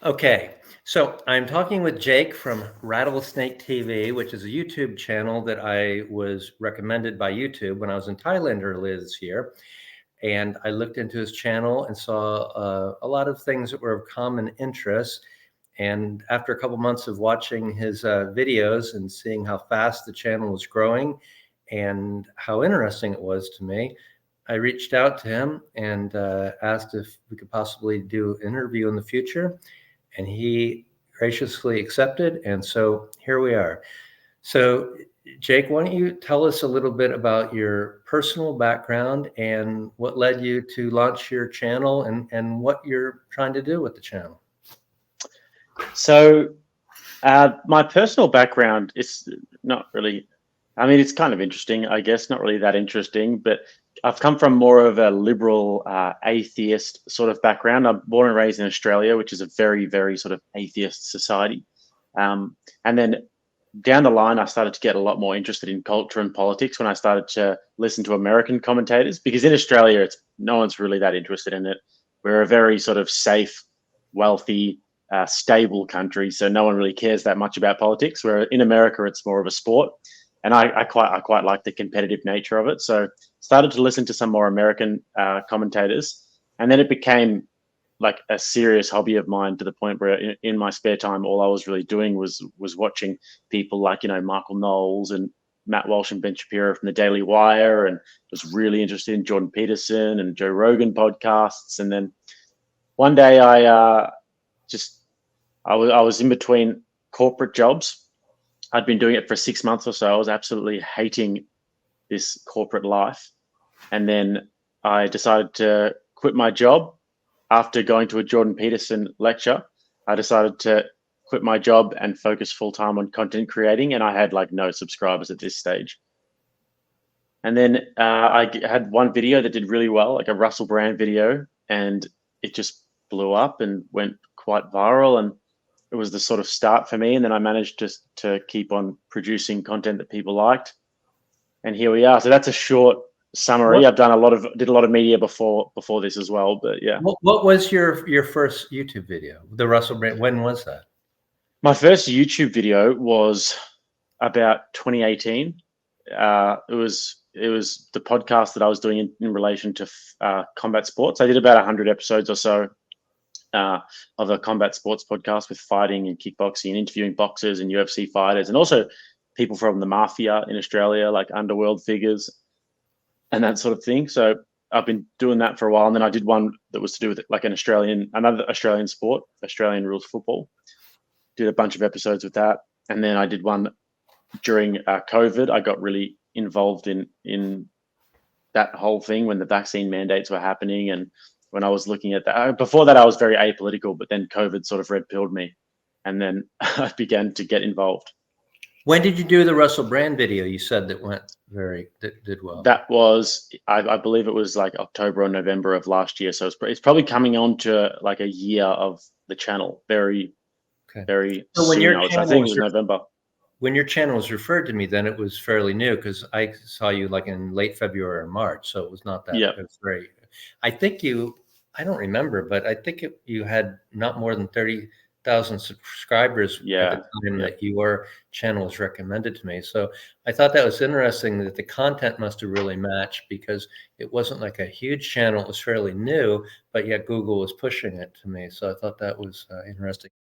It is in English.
Okay, so I'm talking with Jake from Rattlesnake TV, which is a YouTube channel that I was recommended by YouTube when I was in Thailand earlier this year. And I looked into his channel and saw a lot of things that were of common interest. And after a couple months of watching his videos and seeing how fast the channel was growing and how interesting it was to me, I reached out to him and asked if we could possibly do an interview in the future. And he graciously accepted. And so here we are. So, Jake, why don't you tell us a little bit about your personal background and what led you to launch your channel and what you're trying to do with the channel? So, my personal background is not really, I mean, it's kind of interesting, I guess, not really that interesting, but I've come from more of a liberal atheist sort of background. I'm born and raised in Australia, which is a very, very sort of atheist society. And then down the line, I started to get a lot more interested in culture and politics when I started to listen to American commentators, because in Australia, no one's really that interested in it. We're a very sort of safe, wealthy, stable country, so no one really cares that much about politics. Where in America, it's more of a sport, and I quite like the competitive nature of it. So started to listen to some more American commentators, and then it became like a serious hobby of mine, to the point where in my spare time, all I was really doing was watching people like, Michael Knowles and Matt Walsh and Ben Shapiro from the Daily Wire, and was really interested in Jordan Peterson and Joe Rogan podcasts. And then one day I was in between corporate jobs. I'd been doing it for 6 months or so. I was absolutely hating this corporate life. And then I decided to quit my job. After going to a Jordan Peterson lecture, I decided to quit my job and focus full time on content creating. And I had like no subscribers at this stage. And then I had one video that did really well, like a Russell Brand video, and it just blew up and went quite viral. And it was the sort of start for me. And then I managed to keep on producing content that people liked. And here we are. So that's a short summary. I've done did a lot of media before this as well, but yeah. What was your first YouTube video? The Russell Brand, when was that? My first YouTube video was about 2018. It was the podcast that I was doing in relation to combat sports. I did about 100 episodes or so of a combat sports podcast with fighting and kickboxing and interviewing boxers and UFC fighters, and also people from the mafia in Australia, like underworld figures and that sort of thing. So I've been doing that for a while. And then I did one that was to do with like another Australian sport, Australian rules football. Did a bunch of episodes with that. And then I did one during COVID. I got really involved in that whole thing when the vaccine mandates were happening. And when I was looking at that, before that, I was very apolitical, but then COVID sort of red pilled me. And then I began to get involved. When did you do the Russell Brand video? You said that did well. That was, I believe it was like October or November of last year. So it's probably coming on to like a year of the channel. Very so soon. I think it was November. When your channel was referred to me, then it was fairly new, because I saw you like in late February or March. So it was not that. Yeah. It was very, I think I don't remember, but I think you had not more than 30,000 subscribers at the time that your channel was recommended to me. So I thought that was interesting that the content must have really matched, because it wasn't like a huge channel. It was fairly new, but yet Google was pushing it to me. So I thought that was interesting.